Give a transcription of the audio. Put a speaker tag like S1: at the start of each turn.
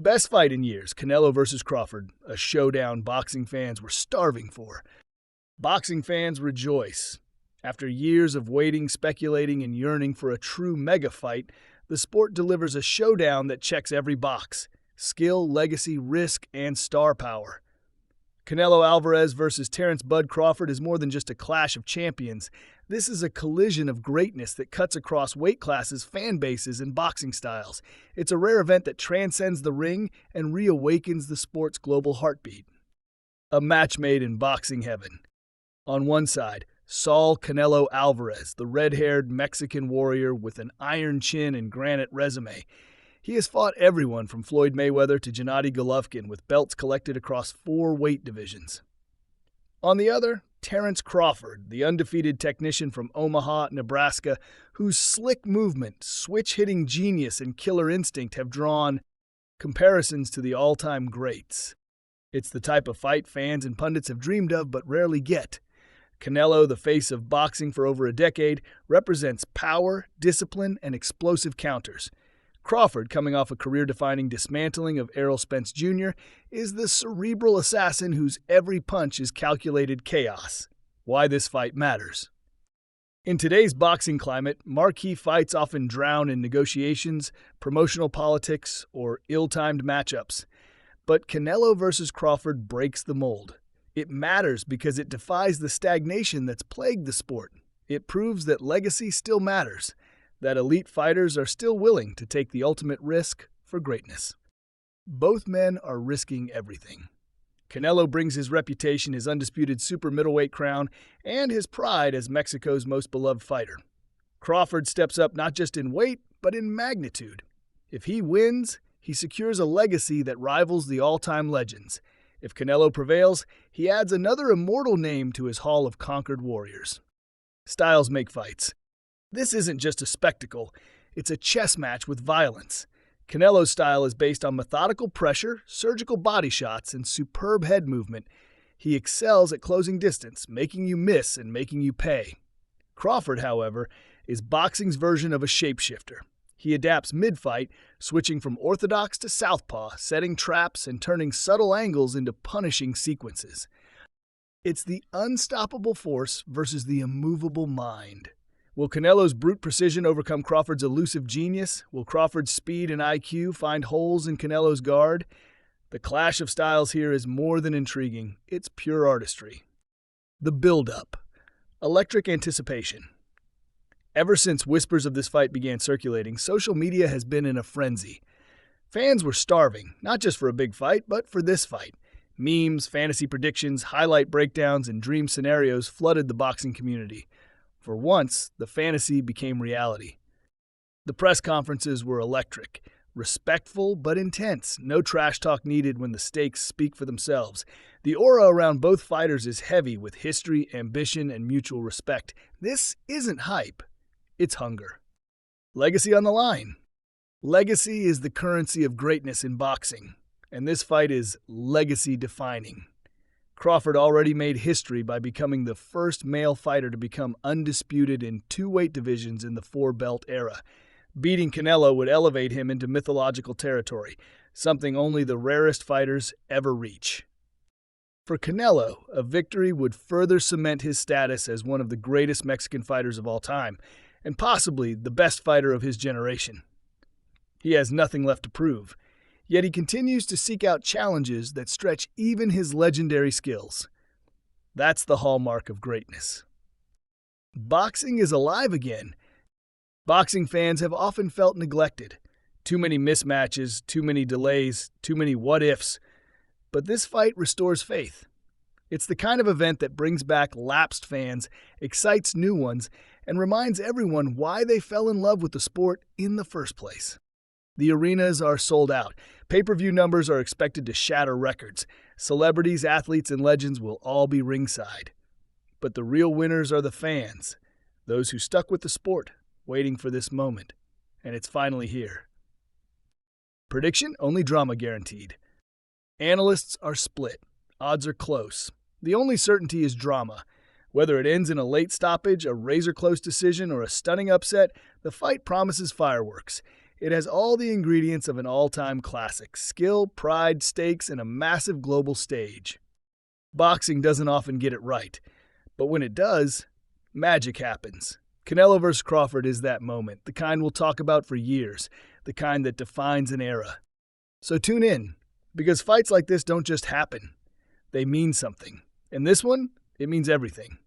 S1: Best fight in years, Canelo versus Crawford, a showdown boxing fans were starving for. Boxing fans rejoice. After years of waiting, speculating, and yearning for a true mega fight, the sport delivers a showdown that checks every box: skill, legacy, risk, and star power. Canelo Alvarez versus Terrence Bud Crawford is more than just a clash of champions. This is a collision of greatness that cuts across weight classes, fan bases, and boxing styles. It's a rare event that transcends the ring and reawakens the sport's global heartbeat. A match made in boxing heaven. On one side, Saul Canelo Alvarez, the red-haired Mexican warrior with an iron chin and granite resume. He has fought everyone from Floyd Mayweather to Gennady Golovkin, with belts collected across 4 weight divisions. On the other, Terrence Crawford, the undefeated technician from Omaha, Nebraska, whose slick movement, switch-hitting genius, and killer instinct have drawn comparisons to the all-time greats. It's the type of fight fans and pundits have dreamed of but rarely get. Canelo, the face of boxing for over a decade, represents power, discipline, and explosive counters. Crawford, coming off a career-defining dismantling of Errol Spence Jr., is the cerebral assassin whose every punch is calculated chaos. Why this fight matters. In today's boxing climate, marquee fights often drown in negotiations, promotional politics, or ill-timed matchups. But Canelo versus Crawford breaks the mold. It matters because it defies the stagnation that's plagued the sport. It proves that legacy still matters, that elite fighters are still willing to take the ultimate risk for greatness. Both men are risking everything. Canelo brings his reputation, his undisputed super middleweight crown, and his pride as Mexico's most beloved fighter. Crawford steps up not just in weight, but in magnitude. If he wins, he secures a legacy that rivals the all-time legends. If Canelo prevails, he adds another immortal name to his hall of conquered warriors. Styles make fights. This isn't just a spectacle, it's a chess match with violence. Canelo's style is based on methodical pressure, surgical body shots, and superb head movement. He excels at closing distance, making you miss and making you pay. Crawford, however, is boxing's version of a shapeshifter. He adapts mid-fight, switching from orthodox to southpaw, setting traps and turning subtle angles into punishing sequences. It's the unstoppable force versus the immovable mind. Will Canelo's brute precision overcome Crawford's elusive genius? Will Crawford's speed and IQ find holes in Canelo's guard? The clash of styles here is more than intriguing. It's pure artistry. The buildup. Electric anticipation. Ever since whispers of this fight began circulating, social media has been in a frenzy. Fans were starving, not just for a big fight, but for this fight. Memes, fantasy predictions, highlight breakdowns, and dream scenarios flooded the boxing community. For once, the fantasy became reality. The press conferences were electric, respectful but intense. No trash talk needed when the stakes speak for themselves. The aura around both fighters is heavy with history, ambition, and mutual respect. This isn't hype. It's hunger. Legacy on the line. Legacy is the currency of greatness in boxing, and this fight is legacy-defining. Crawford already made history by becoming the first male fighter to become undisputed in 2 weight divisions in the 4-belt era. Beating Canelo would elevate him into mythological territory, something only the rarest fighters ever reach. For Canelo, a victory would further cement his status as one of the greatest Mexican fighters of all time, and possibly the best fighter of his generation. He has nothing left to prove, yet he continues to seek out challenges that stretch even his legendary skills. That's the hallmark of greatness. Boxing is alive again. Boxing fans have often felt neglected. Too many mismatches, too many delays, too many what-ifs. But this fight restores faith. It's the kind of event that brings back lapsed fans, excites new ones, and reminds everyone why they fell in love with the sport in the first place. The arenas are sold out. Pay-per-view numbers are expected to shatter records. Celebrities, athletes, and legends will all be ringside. But the real winners are the fans, those who stuck with the sport, waiting for this moment. And it's finally here. Prediction? Only drama guaranteed. Analysts are split. Odds are close. The only certainty is drama. Whether it ends in a late stoppage, a razor-close decision, or a stunning upset, the fight promises fireworks. It has all the ingredients of an all-time classic: skill, pride, stakes, and a massive global stage. Boxing doesn't often get it right, but when it does, magic happens. Canelo vs. Crawford is that moment, the kind we'll talk about for years, the kind that defines an era. So tune in, because fights like this don't just happen. They mean something. And this one, it means everything.